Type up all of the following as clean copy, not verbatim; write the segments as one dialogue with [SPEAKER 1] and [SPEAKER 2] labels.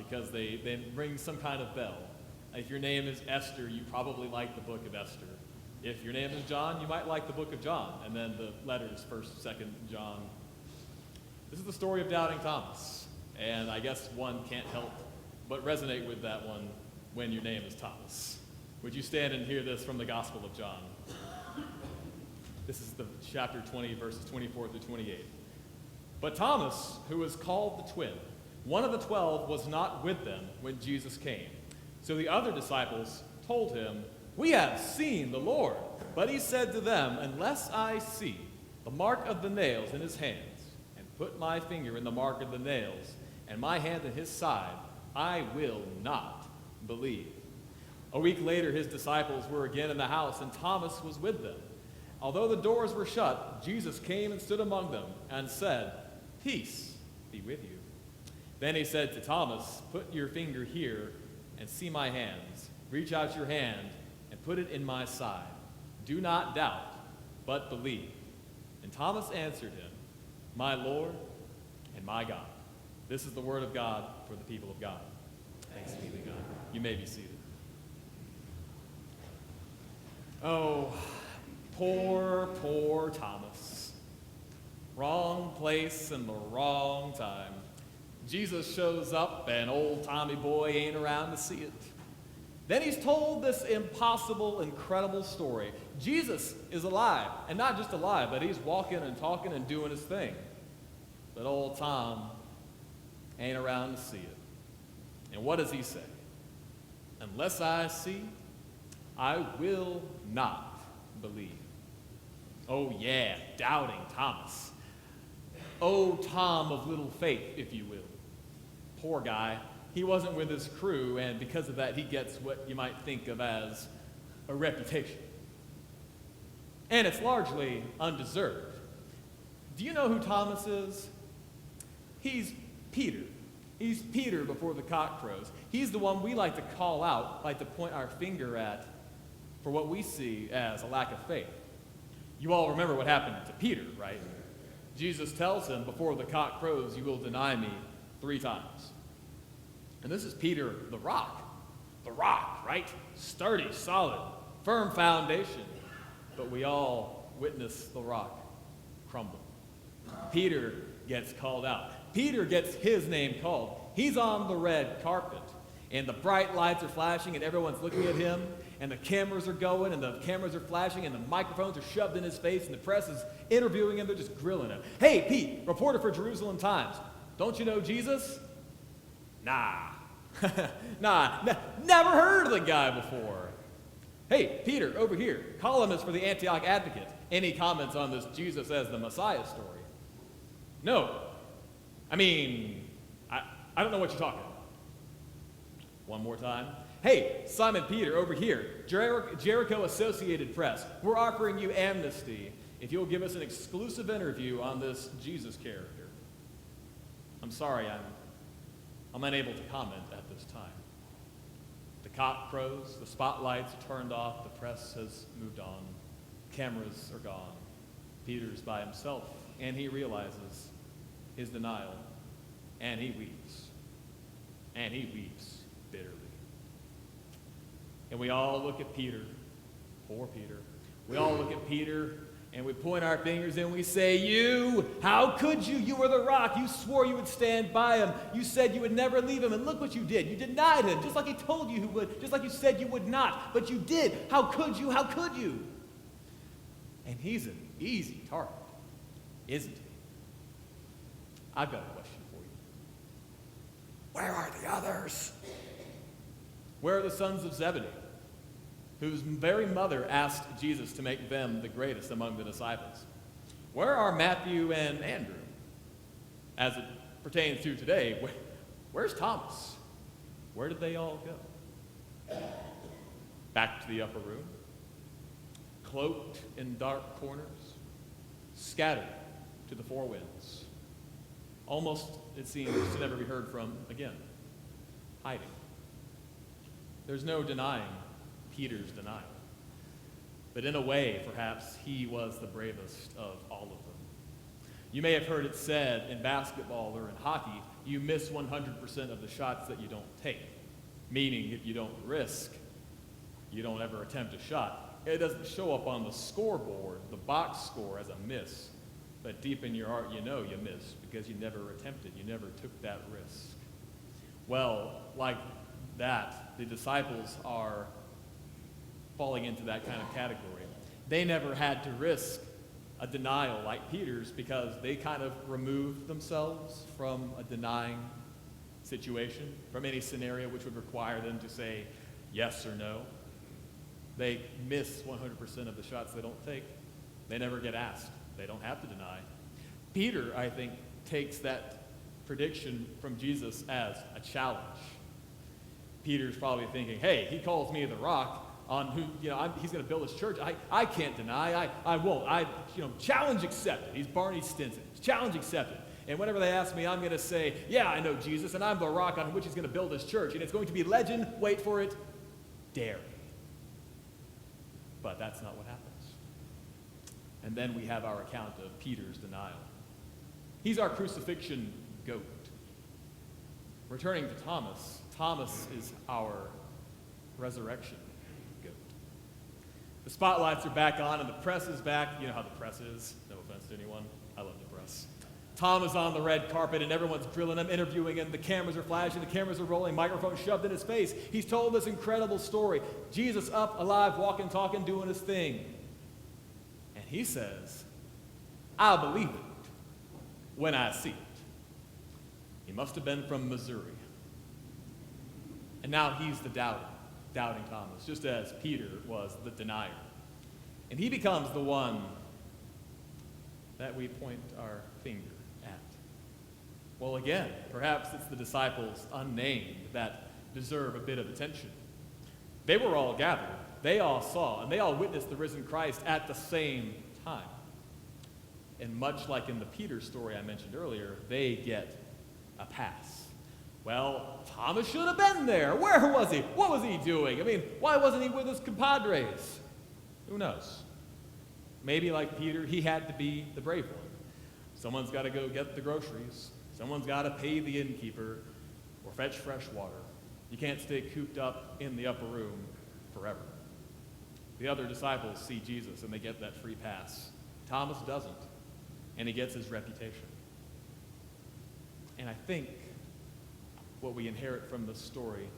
[SPEAKER 1] because they ring some kind of bell. If your name is Esther, you probably like the book of Esther. If your name is John, you might like the book of John, and then the letters, 1st, 2nd John. This is the story of doubting Thomas, and I guess one can't help but resonate with that one when your name is Thomas. Would you stand and hear this from the Gospel of John? This is the chapter 20, verses 24 through 28. But Thomas, who was called the twin, one of the 12, was not with them when Jesus came. So the other disciples told him, "We have seen the Lord." But he said to them, "Unless I see the mark of the nails in his hands, and put my finger in the mark of the nails, and my hand in his side, I will not believe." A week later, his disciples were again in the house, and Thomas was with them. Although the doors were shut, Jesus came and stood among them and said, "Peace be with you." Then he said to Thomas, "Put your finger here and see my hands. Reach out your hand and put it in my side. Do not doubt, but believe." And Thomas answered him, "My Lord and my God." This is the word of God for the people of God. Thanks be to God. You may be seated. Oh, poor Thomas. Wrong place and the wrong time. Jesus shows up and old Tommy boy ain't around to see it. Then he's told this impossible, incredible story. Jesus is alive, and not just alive, but he's walking and talking and doing his thing. But old Tom ain't around to see it. And what does he say? "Unless I see, I will not believe." Oh yeah, doubting Thomas. Oh, Tom of little faith, if you will. Poor guy. He wasn't with his crew, and because of that, he gets what you might think of as a reputation. And it's largely undeserved. Do you know who Thomas is? He's Peter. He's Peter before the cock crows. He's the one we like to call out, like to point our finger at for what we see as a lack of faith. You all remember what happened to Peter, right? Jesus tells him, "Before the cock crows, you will deny me 3 times. And this is Peter, the rock. The rock, right? Sturdy, solid, firm foundation. But we all witness the rock crumble. Peter gets called out. Peter gets his name called. He's on the red carpet, and the bright lights are flashing, and everyone's looking at him, and the cameras are going, and the cameras are flashing, and the microphones are shoved in his face, and the press is interviewing him. They're just grilling him. "Hey, Pete, reporter for Jerusalem Times. Don't you know Jesus?" Nah. Never heard of the guy before. "Hey, Peter, over here, columnist for the Antioch Advocate. Any comments on this Jesus as the Messiah story?" "No. I don't know what you're talking about." One more time. "Hey, Simon Peter, over here, Jericho Associated Press. We're offering you amnesty if you'll give us an exclusive interview on this Jesus character." "I'm sorry, I'm unable to comment at this time." The cock crows, the spotlights are turned off, the press has moved on, cameras are gone. Peter's by himself, and he realizes his denial, and he weeps. And he weeps bitterly. And we all look at Peter, poor Peter. We all look at Peter, and we point our fingers and we say, "You, how could you? You were the rock. You swore you would stand by him. You said you would never leave him, and look what you did. You denied him, just like he told you would, just like you said you would not, but you did. How could you? How could you?" And he's an easy target, isn't he? I've got a question for you. Where are the others? Where are the sons of Zebedee, whose very mother asked Jesus to make them the greatest among the disciples? Where are Matthew and Andrew? As it pertains to today, where's Thomas? Where did they all go? Back to the upper room? Cloaked in dark corners? Scattered to the 4 winds? Almost, it seems, to never be heard from again. Hiding. There's no denying Peter's denial. But in a way, perhaps, he was the bravest of all of them. You may have heard it said in basketball or in hockey, you miss 100% of the shots that you don't take. Meaning, if you don't risk, you don't ever attempt a shot. It doesn't show up on the scoreboard, the box score, as a miss. But deep in your heart, you know you missed because you never attempted, you never took that risk. Well, like that, the disciples are falling into that kind of category. They never had to risk a denial like Peter's because they kind of removed themselves from a denying situation, from any scenario which would require them to say yes or no. They miss 100% of the shots they don't take. They never get asked. They don't have to deny. Peter, I think, takes that prediction from Jesus as a challenge. Peter's probably thinking, hey, he calls me the rock on who, he's going to build his church. I can't deny. I won't. Challenge accepted. He's Barney Stinson. Challenge accepted. And whenever they ask me, I'm going to say, yeah, I know Jesus, and I'm the rock on which he's going to build his church. And it's going to be legend, wait for it, dairy. But that's not what happens. And then we have our account of Peter's denial. He's our crucifixion goat. Returning to Thomas, Thomas is our resurrection goat. The spotlights are back on and the press is back. You know how the press is. No offense to anyone. I love the press. Tom is on the red carpet and everyone's drilling him, interviewing him. The cameras are flashing, the cameras are rolling, microphone shoved in his face. He's told this incredible story. Jesus up, alive, walking, talking, doing his thing. And he says, I'll believe it when I see it. He must have been from Missouri. And now he's the doubting Thomas, just as Peter was the denier. And he becomes the one that we point our finger at. Well, again, perhaps it's the disciples unnamed that deserve a bit of attention. They were all gathered. They all saw, and they all witnessed the risen Christ at the same time. And much like in the Peter story I mentioned earlier, they get a pass. Well, Thomas should have been there. Where was he? What was he doing? I mean, why wasn't he with his compadres? Who knows? Maybe like Peter, he had to be the brave one. Someone's got to go get the groceries. Someone's got to pay the innkeeper or fetch fresh water. You can't stay cooped up in the upper room forever. The other disciples see Jesus and they get that free pass. Thomas doesn't, and he gets his reputation. And I think what we inherit from this story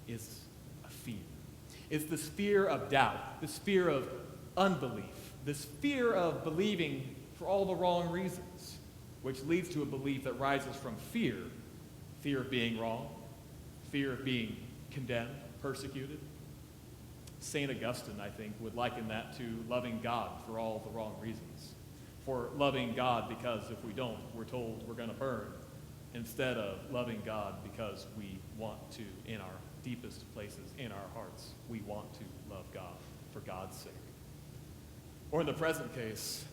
[SPEAKER 1] is a fear. It's this fear of doubt, this fear of unbelief, this fear of believing for all the wrong reasons, which leads to a belief that rises from fear of being wrong, fear of being condemned, persecuted. St. Augustine, I think, would liken that to loving God for all the wrong reasons. For loving God because if we don't, we're told we're going to burn, instead of loving God because we want to, in our deepest places, in our hearts, we want to love God for God's sake. Or in the present case,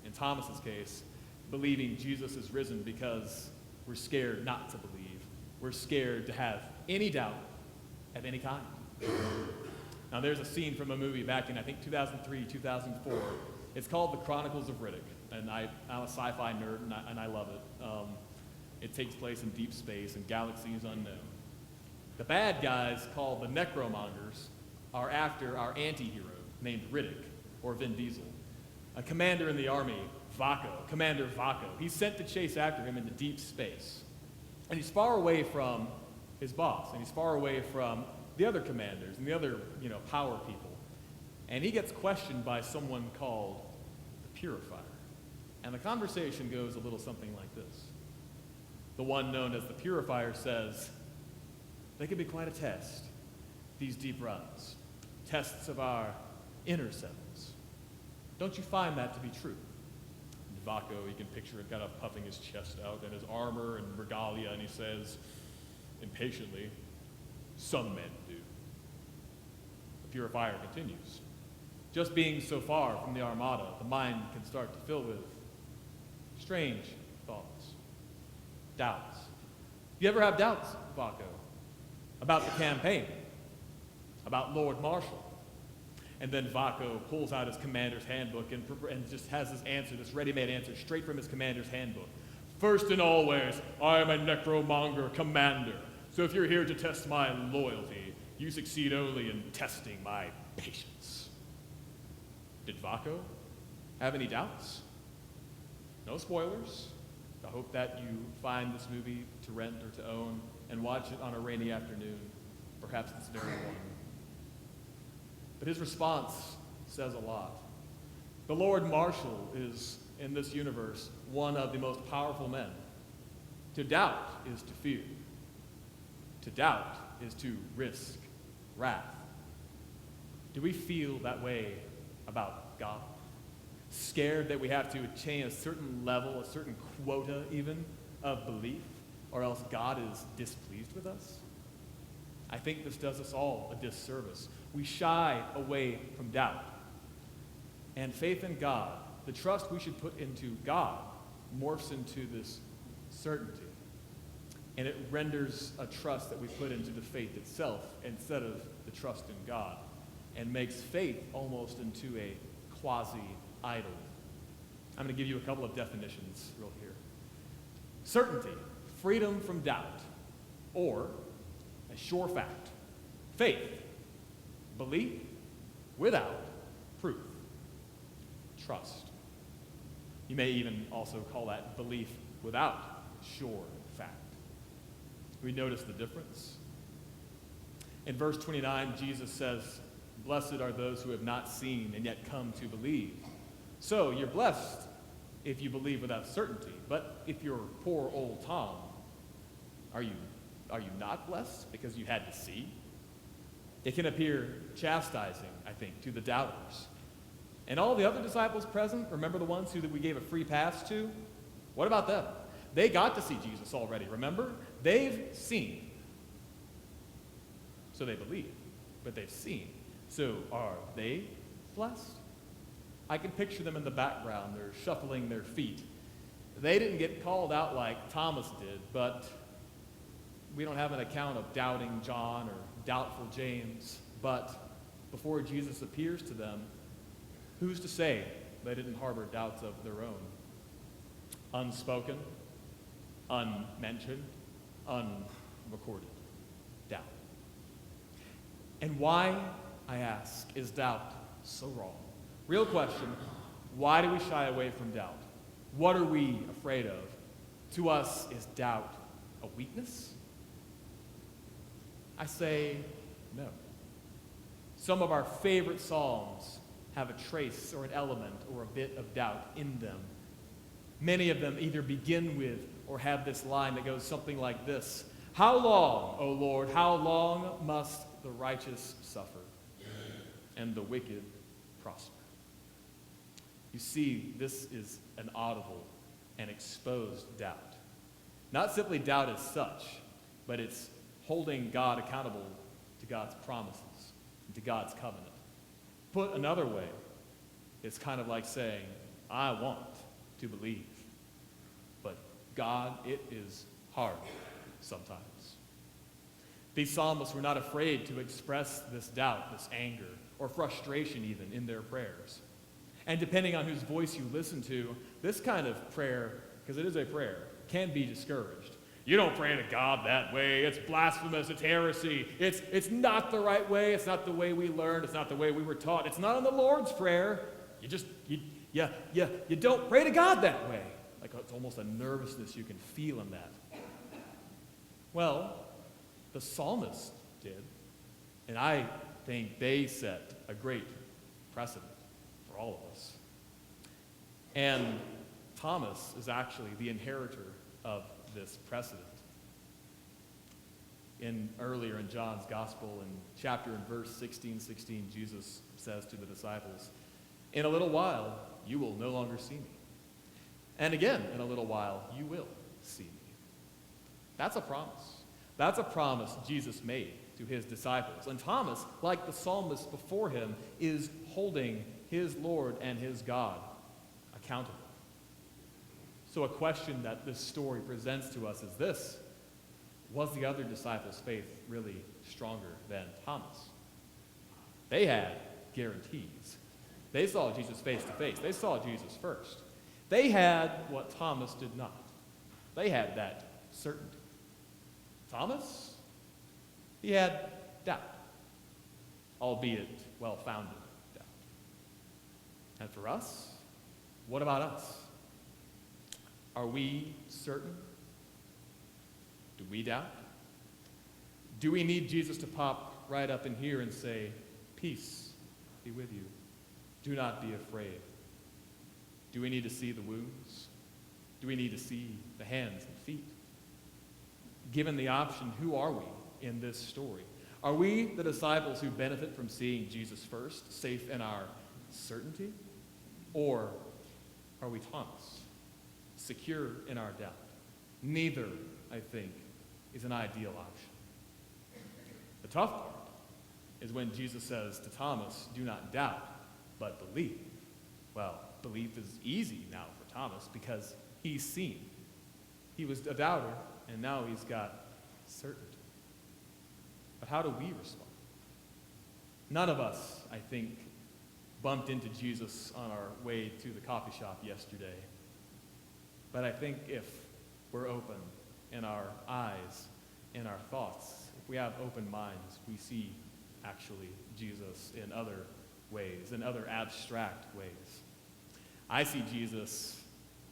[SPEAKER 1] in Thomas's case, believing Jesus is risen because we're scared not to believe. We're scared to have any doubt of any kind. Now there's a scene from a movie back in, I think, 2003, 2004. It's called The Chronicles of Riddick, and I'm a sci-fi nerd, and I love it. It takes place in deep space and galaxies unknown. The bad guys, called the Necromongers, are after our anti-hero named Riddick, or Vin Diesel, a commander in the army, Commander Vaco. He's sent to chase after him into deep space. And he's far away from his boss, and he's far away from the other commanders and the other, power people. And he gets questioned by someone called the Purifier. And the conversation goes a little something like this. The one known as the Purifier says, they can be quite a test, these deep runs, tests of our inner selves. Don't you find that to be true? And Vaco, you can picture him kind of puffing his chest out and his armor and regalia, and he says, impatiently, some men do. The Purifier continues. Just being so far from the Armada, the mind can start to fill with strange thoughts, doubts. Do you ever have doubts, Vaco, about the campaign, about Lord Marshall? And then Vaco pulls out his commander's handbook and just has his answer, this ready-made answer, straight from his commander's handbook. First and always, I am a necromonger commander. So if you're here to test my loyalty, you succeed only in testing my patience. Did Vaco have any doubts? No spoilers. I hope that you find this movie to rent or to own and watch it on a rainy afternoon, perhaps this very one. But his response says a lot. The Lord Marshal is, in this universe, one of the most powerful men. To doubt is to fear. To doubt is to risk wrath. Do we feel that way about God? Scared that we have to attain a certain level, a certain quota even, of belief, or else God is displeased with us? I think this does us all a disservice. We shy away from doubt. And faith in God, the trust we should put into God, morphs into this certainty. And it renders a trust that we put into the faith itself instead of the trust in God, and makes faith almost into a quasi-idol. I'm going to give you a couple of definitions real here. Certainty, freedom from doubt, or a sure fact. Faith, belief without proof. Trust. You may even also call that belief without sure fact. We notice the difference. In verse 29, Jesus says, "Blessed are those who have not seen and yet come to believe." So you're blessed if you believe without certainty. But if you're poor old Tom, are you not blessed because you had to see? It can appear chastising, I think, to the doubters. And all the other disciples present, remember the ones who we gave a free pass to? What about them? They got to see Jesus already, remember? They've seen. So they believe, but they've seen. So are they blessed? I can picture them in the background. They're shuffling their feet. They didn't get called out like Thomas did, but we don't have an account of doubting John or doubtful James. But before Jesus appears to them, who's to say they didn't harbor doubts of their own? Unspoken, unmentioned, unrecorded doubt. And why, I ask, is doubt so wrong? Real question, why do we shy away from doubt? What are we afraid of? To us, is doubt a weakness? I say no. Some of our favorite psalms have a trace or an element or a bit of doubt in them. Many of them either begin with or have this line that goes something like this: "How long, O Lord, how long must the righteous suffer and the wicked prosper?" You see, this is an audible and exposed doubt. Not simply doubt as such, but it's holding God accountable to God's promises and to God's covenant. Put another way, it's kind of like saying, I want to believe, but God, it is hard sometimes. These psalmists were not afraid to express this doubt, this anger, or frustration even in their prayers. And depending on whose voice you listen to, this kind of prayer, because it is a prayer, can be discouraged. You don't pray to God that way. It's blasphemous. It's heresy. It's not the right way. It's not the way we learned. It's not the way we were taught. It's not in the Lord's Prayer. You don't pray to God that way. Like it's almost a nervousness you can feel in that. Well, the psalmist did. And I think they set a great precedent for all of us. And Thomas is actually the inheritor of this precedent. Earlier in John's Gospel, in chapter and verse 16, Jesus says to the disciples, "In a little while, you will no longer see me. And again, in a little while, you will see me." That's a promise. That's a promise Jesus made to his disciples. And Thomas, like the psalmist before him, is holding his Lord and his God accountable. So a question that this story presents to us is this: was the other disciples' faith really stronger than Thomas? They had guarantees. They saw Jesus face to face. They saw Jesus first. They had what Thomas did not. They had that certainty. Thomas, he had doubt, albeit well-founded doubt. And for us, what about us? Are we certain? Do we doubt? Do we need Jesus to pop right up in here and say, "Peace be with you. Do not be afraid"? Do we need to see the wounds? Do we need to see the hands and feet? Given the option, who are we in this story? Are we the disciples who benefit from seeing Jesus first, safe in our certainty? Or are we Thomas, secure in our doubt? Neither, I think, is an ideal option. The tough part is when Jesus says to Thomas, "Do not doubt, but believe." Well, belief is easy now for Thomas because he's seen. He was a doubter, and now he's got certainty. But how do we respond? None of us, I think, bumped into Jesus on our way to the coffee shop yesterday. But I think if we're open in our eyes, in our thoughts, if we have open minds, we see actually Jesus in other ways, in other abstract ways. I see Jesus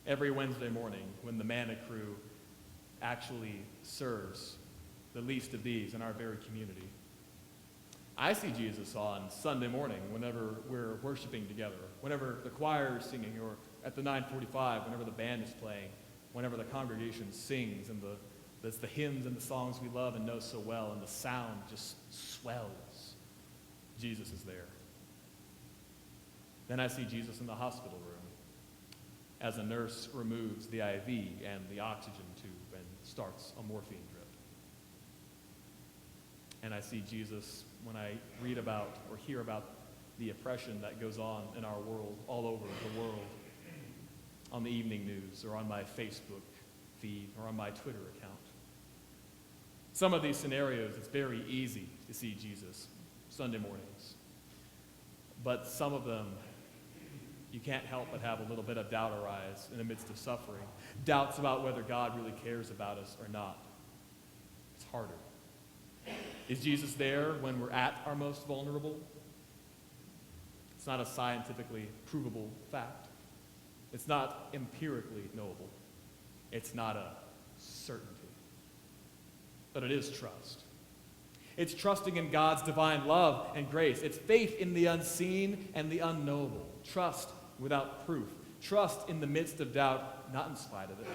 [SPEAKER 1] every Wednesday morning when the Manna Crew actually serves the least of these in our very community. I see Jesus on Sunday morning whenever we're worshiping together, whenever the choir is singing, or at the 9:45, whenever the band is playing, whenever the congregation sings, and the hymns and the songs we love and know so well, and the sound just swells. Jesus is there. Then I see Jesus in the hospital room as a nurse removes the IV and the oxygen tube and starts a morphine drip. And I see Jesus when I read about or hear about the oppression that goes on in our world, all over the world, on the evening news or on my Facebook feed or on my Twitter account. Some of these scenarios, it's very easy to see Jesus Sunday mornings. But some of them, you can't help but have a little bit of doubt arise in the midst of suffering. Doubts about whether God really cares about us or not. It's harder. Is Jesus there when we're at our most vulnerable? It's not a scientifically provable fact. It's not empirically knowable. It's not a certainty. But it is trust. It's trusting in God's divine love and grace. It's faith in the unseen and the unknowable. Trust without proof. Trust in the midst of doubt, not in spite of it.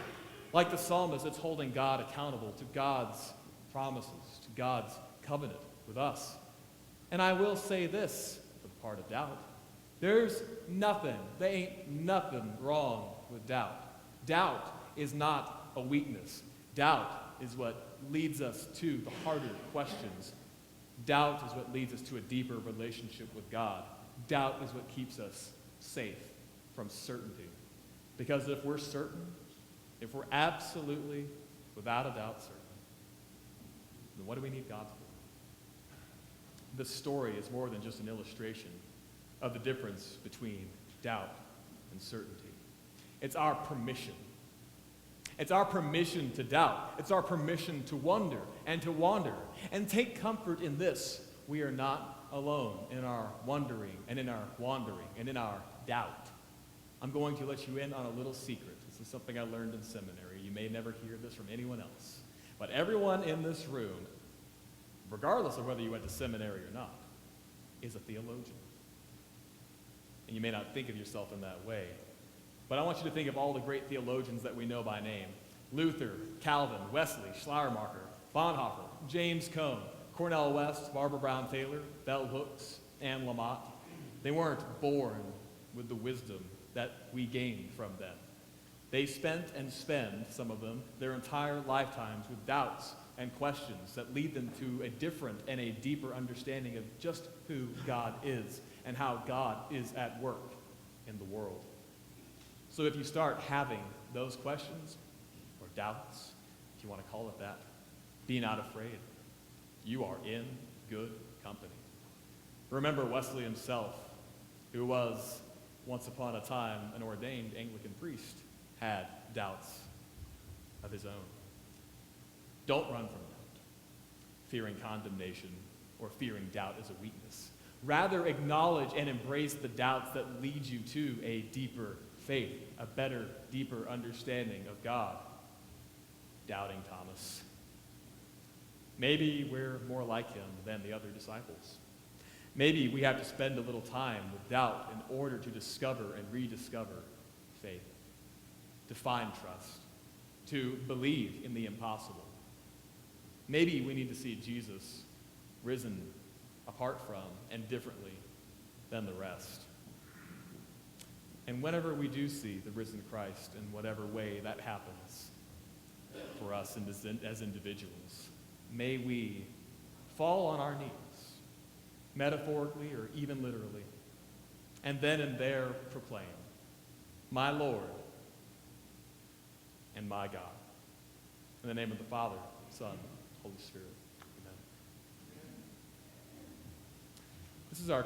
[SPEAKER 1] Like the psalmist, it's holding God accountable to God's promises, to God's covenant with us. And I will say this, for the part of doubt. There ain't nothing wrong with doubt. Doubt is not a weakness. Doubt is what leads us to the harder questions. Doubt is what leads us to a deeper relationship with God. Doubt is what keeps us safe from certainty. Because if we're certain, if we're absolutely, without a doubt certain, then what do we need God for? This story is more than just an illustration of the difference between doubt and certainty. It's our permission. It's our permission to doubt. It's our permission to wonder and to wander. And take comfort in this. We are not alone in our wondering and in our wandering and in our doubt. I'm going to let you in on a little secret. This is something I learned in seminary. You may never hear this from anyone else. But everyone in this room, regardless of whether you went to seminary or not, is a theologian. And you may not think of yourself in that way. But I want you to think of all the great theologians that we know by name. Luther, Calvin, Wesley, Schleiermacher, Bonhoeffer, James Cone, Cornel West, Barbara Brown Taylor, Bell Hooks, Anne Lamott. They weren't born with the wisdom that we gained from them. They spent and spend, some of them, their entire lifetimes with doubts and questions that lead them to a different and a deeper understanding of just who God is and how God is at work in the world. So if you start having those questions, or doubts, if you want to call it that, be not afraid. You are in good company. Remember Wesley himself, who was once upon a time an ordained Anglican priest, had doubts of his own. Don't run from doubt, fearing condemnation or fearing doubt as a weakness. Rather, acknowledge and embrace the doubts that lead you to a deeper faith, a better, deeper understanding of God. Doubting Thomas. Maybe we're more like him than the other disciples. Maybe we have to spend a little time with doubt in order to discover and rediscover faith, to find trust, to believe in the impossible. Maybe we need to see Jesus risen apart from and differently than the rest. And whenever we do see the risen Christ, in whatever way that happens for us as individuals, may we fall on our knees, metaphorically or even literally, and then and there proclaim, "My Lord and my God." In the name of the Father, Son, Holy Spirit. Amen. This is our